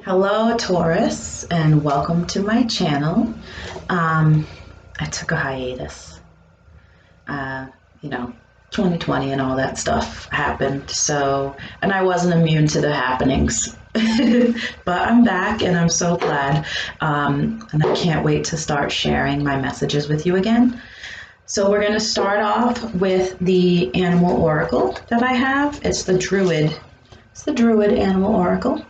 Hello, Taurus, and welcome to my channel. I took a hiatus. Uh, 2020 and all that stuff happened, and I wasn't immune to the happenings. But I'm back, and I'm so glad. And I can't wait to start sharing my messages with you again. So we're going to start off with the animal oracle that I have. It's the Druid. It's the Druid animal oracle.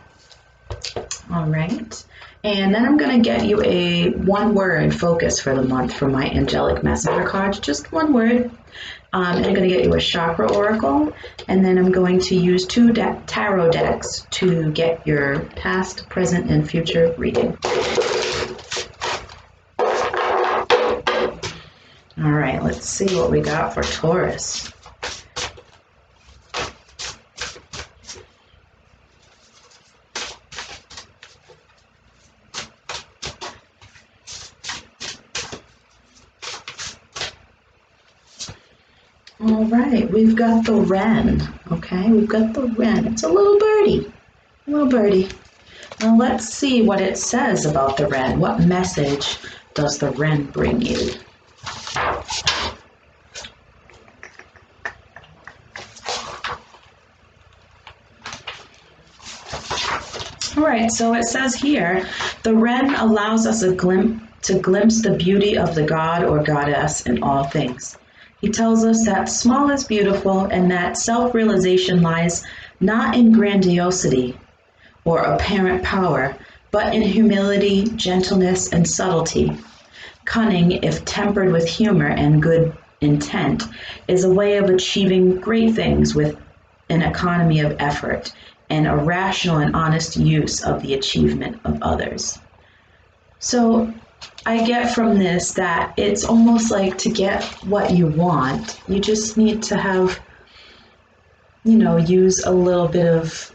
All right. And then I'm going to get you a one-word focus for the month for my angelic messenger cards. Just one word. And I'm going to get you a chakra oracle. And then I'm going to use two tarot decks to get your past, present, and future reading. All right, let's see what we got for Taurus. All right, we've got the wren, okay? We've got the wren. It's a little birdie, a little birdie. Now let's see what it says about the wren. What message does the wren bring you? All right, so it says here, the wren allows us to glimpse the beauty of the god or goddess in all things. He tells us that small is beautiful and that self-realization lies not in grandiosity or apparent power, but in humility, gentleness, and subtlety. Cunning, if tempered with humor and good intent, is a way of achieving great things with an economy of effort and a rational and honest use of the achievement of others. So I get from this that it's almost like to get what you want, you just need to have, use a little bit of,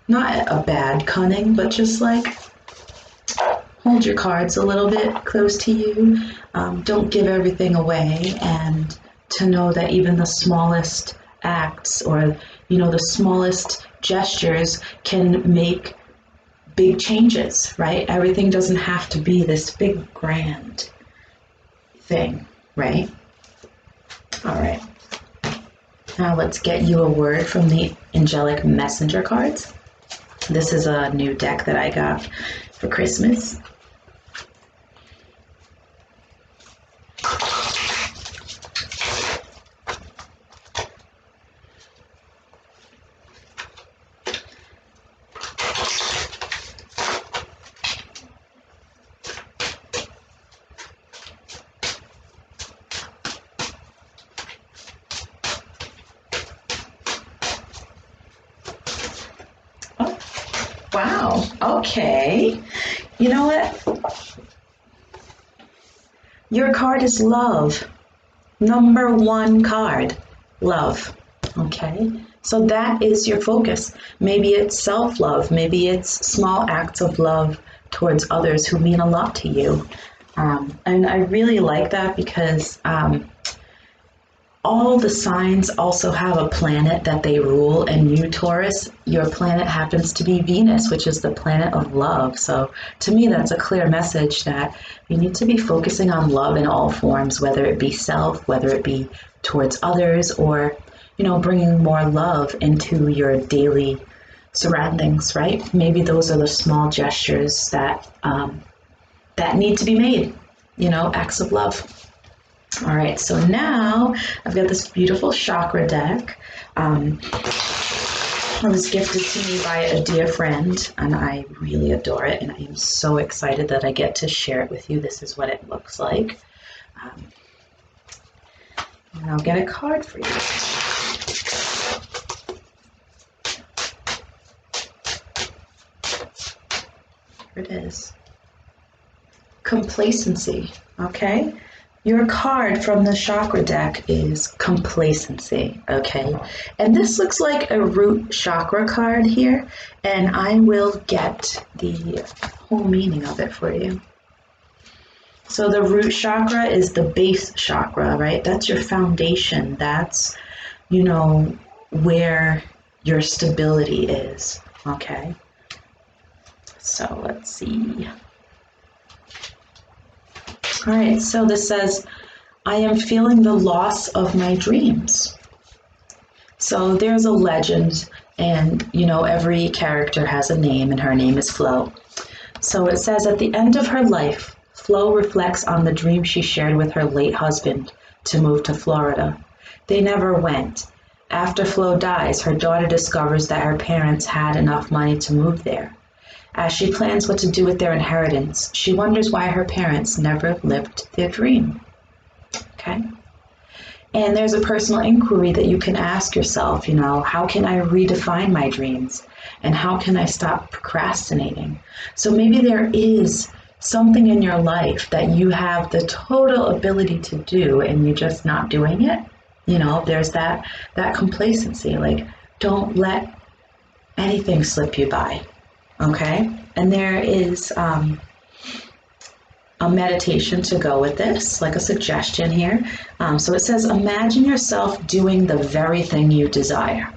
not a bad cunning, but just like hold your cards a little bit close to you. Don't give everything away, and to know that even the smallest acts or, the smallest gestures can make big changes, right? Everything doesn't have to be this big grand thing, right? All right. Now let's get you a word from the angelic messenger cards. This is a new deck that I got for Christmas. Wow, okay. You know what? Your card is love. Number one card, love. Okay, so that is your focus. Maybe it's self-love. Maybe it's small acts of love towards others who mean a lot to you. And I really like that because all the signs also have a planet that they rule, and you, Taurus, your planet happens to be Venus, which is the planet of love. So to me, that's a clear message that you need to be focusing on love in all forms, whether it be self, whether it be towards others, or, bringing more love into your daily surroundings, right? Maybe those are the small gestures that need to be made, acts of love. All right, so now I've got this beautiful chakra deck. It was gifted to me by a dear friend, and I really adore it, and I am so excited that I get to share it with you. This is what it looks like. And I'll get a card for you. Here it is. Complacency, okay? Your card from the chakra deck is complacency, okay? And this looks like a root chakra card here, and I will get the whole meaning of it for you. So the root chakra is the base chakra, right? That's your foundation. That's, where your stability is, okay? So let's see. All right, so this says, I am feeling the loss of my dreams. So there's a legend, and every character has a name, and her name is Flo. So it says, at the end of her life, Flo reflects on the dream she shared with her late husband to move to Florida. They never went. After Flo dies, her daughter discovers that her parents had enough money to move there. As she plans what to do with their inheritance, she wonders why her parents never lived their dream. Okay? And there's a personal inquiry that you can ask yourself, how can I redefine my dreams? And how can I stop procrastinating? So maybe there is something in your life that you have the total ability to do and you're just not doing it. There's that complacency, like don't let anything slip you by. Okay? And there is a meditation to go with this, like a suggestion here. So it says, imagine yourself doing the very thing you desire.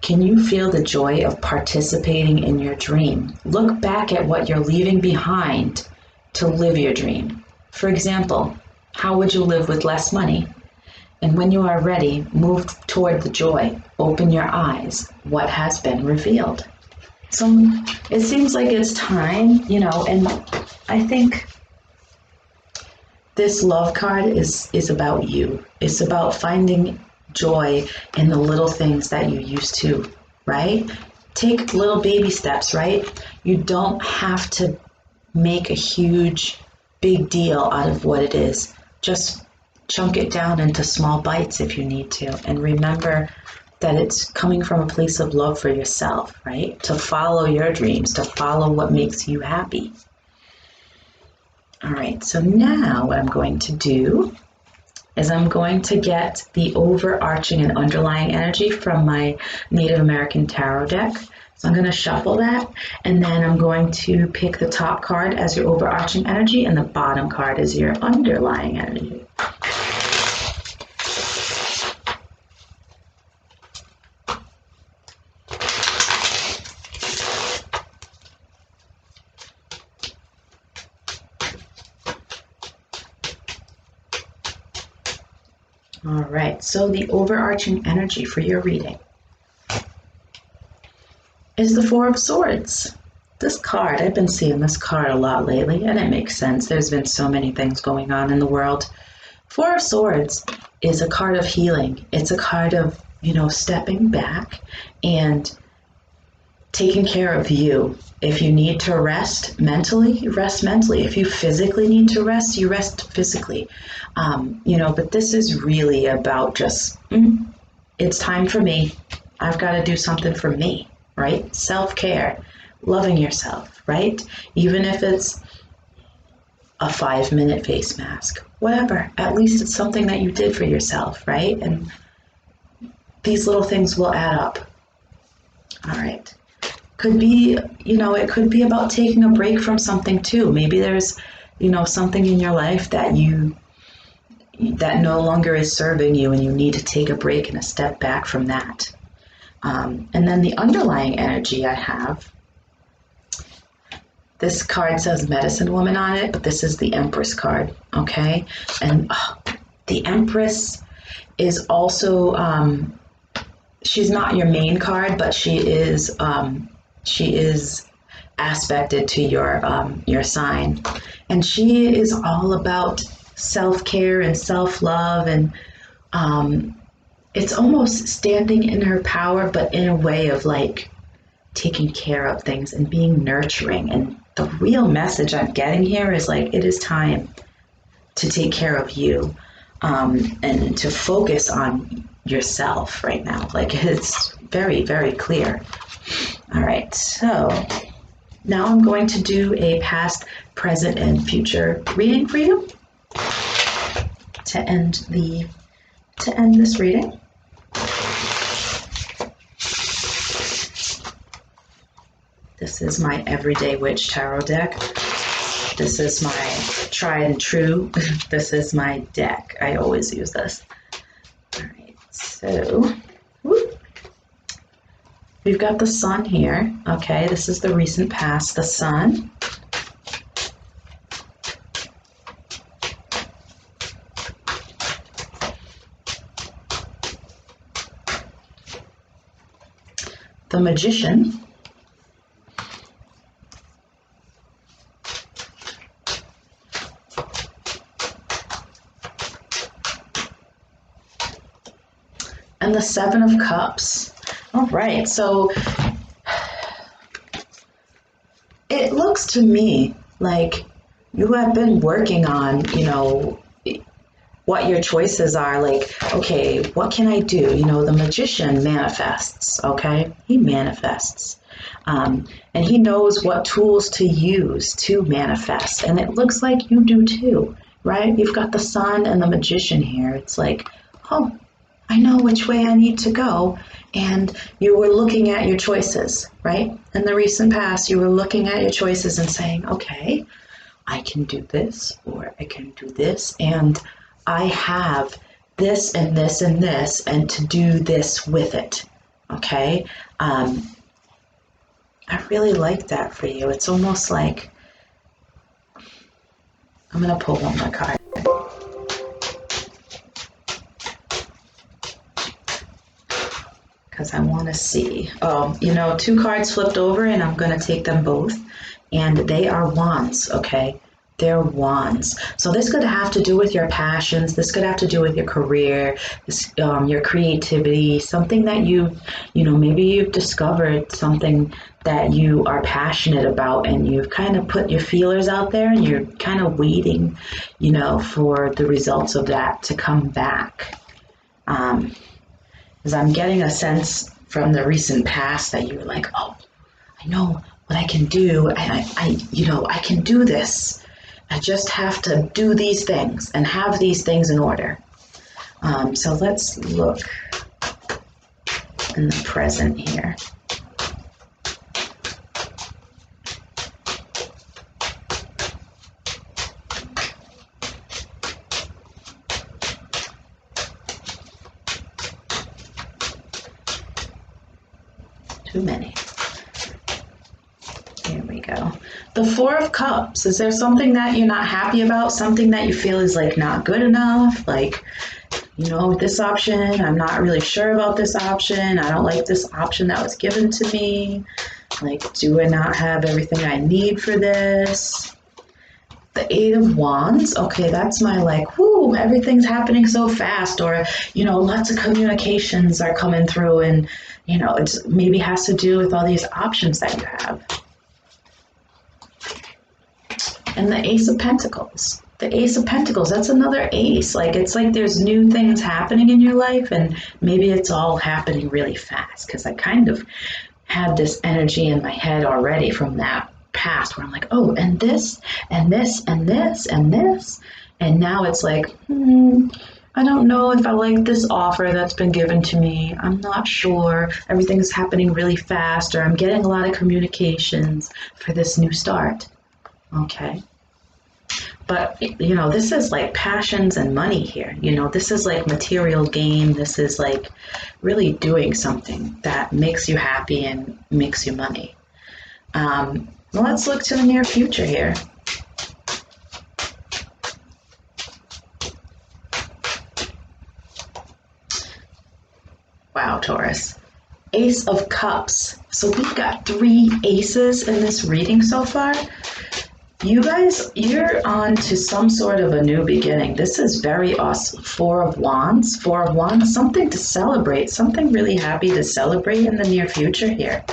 Can you feel the joy of participating in your dream? Look back at what you're leaving behind to live your dream. For example, how would you live with less money? And when you are ready, move toward the joy. Open your eyes. What has been revealed? So it seems like it's time, and I think this love card is about you. It's about finding joy in the little things that you used to, right? Take little baby steps, right? You don't have to make a huge, big deal out of what it is. Just chunk it down into small bites if you need to. And remember that it's coming from a place of love for yourself, right? To follow your dreams, to follow what makes you happy. All right, so now what I'm going to do is I'm going to get the overarching and underlying energy from my Native American Tarot deck. So I'm going to shuffle that, and then I'm going to pick the top card as your overarching energy and the bottom card as your underlying energy. All right, so the overarching energy for your reading is the Four of Swords. This card, I've been seeing this card a lot lately, and it makes sense. There's been so many things going on in the world. Four of Swords is a card of healing. It's a card of, stepping back and taking care of you. If you need to rest mentally, you rest mentally. If you physically need to rest, you rest physically. But this is really about just, it's time for me. I've got to do something for me, right? Self-care, loving yourself, right? Even if it's a 5-minute face mask, whatever, at least it's something that you did for yourself, right? And these little things will add up. All right. Could be, it could be about taking a break from something too. Maybe there's, something in your life that no longer is serving you and you need to take a break and a step back from that. And then the underlying energy I have, this card says Medicine Woman on it, but this is the Empress card, okay? And the Empress is also, she's not your main card, but she is aspected to your sign, and she is all about self-care and self-love, and it's almost standing in her power, but in a way of like taking care of things and being nurturing. And the real message I'm getting here is like, it is time to take care of you, and to focus on yourself right now. Like, it's very, very clear. All right, so now I'm going to do a past, present, and future reading for you to end this reading. This is my Everyday Witch Tarot deck. This is my tried and true. This is my deck. I always use this. All right, so we've got the sun here. Okay, this is the recent past, the sun. The magician. And the Seven of Cups. All right, so it looks to me like you have been working on, what your choices are. Like, okay, what can I do? The magician manifests, okay? He manifests. And he knows what tools to use to manifest. And it looks like you do too, right? You've got the sun and the magician here. It's like, oh, I know which way I need to go. And you were looking at your choices, right? In the recent past, you were looking at your choices and saying, okay, I can do this, or I can do this, and I have this and this and this, and to do this with it, okay? I really like that for you. It's almost like, I'm going to pull one more card. Because I want to see. Oh, two cards flipped over, and I'm going to take them both. And they are wands, okay? They're wands. So this could have to do with your passions. This could have to do with your career, your creativity, something that maybe you've discovered something that you are passionate about, and you've kind of put your feelers out there, and you're kind of waiting, for the results of that to come back. Because I'm getting a sense from the recent past that you were like, oh, I know what I can do. I can do this. I just have to do these things and have these things in order. So let's look in the present here. Too many. Here we go. The Four of Cups. Is there something that you're not happy about? Something that you feel is like not good enough? Like, this option, I'm not really sure about this option. I don't like this option that was given to me. Like, do I not have everything I need for this? The Eight of Wands. Okay, that's my whoo, everything's happening so fast. Or, lots of communications are coming through, and, it maybe has to do with all these options that you have. And the Ace of Pentacles. The Ace of Pentacles, that's another ace. It's like there's new things happening in your life, and maybe it's all happening really fast, because I kind of had this energy in my head already from that past where I'm like, oh, and this, and this, and this, and this. And now it's like, I don't know if I like this offer that's been given to me. I'm not sure. Everything's happening really fast, or I'm getting a lot of communications for this new start. Okay. But, this is like passions and money here. This is like material gain. This is like really doing something that makes you happy and makes you money. Let's look to the near future here. Wow, Taurus. Ace of Cups. So we've got 3 aces in this reading so far. You guys, you're on to some sort of a new beginning. This is very awesome. Four of Wands, something to celebrate, something really happy to celebrate in the near future here.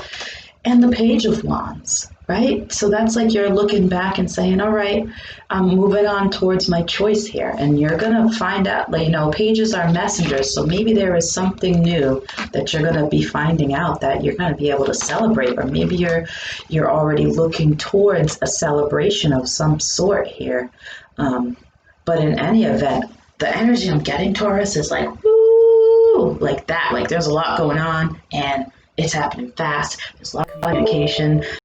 And the Page of Wands, right? So that's like you're looking back and saying, all right, I'm moving on towards my choice here. And you're going to find out, pages are messengers. So maybe there is something new that you're going to be finding out that you're going to be able to celebrate. Or maybe you're already looking towards a celebration of some sort here. But in any event, the energy I'm getting, Taurus, is like, woo, like that. Like there's a lot going on, and it's happening fast. There's a lot of communication.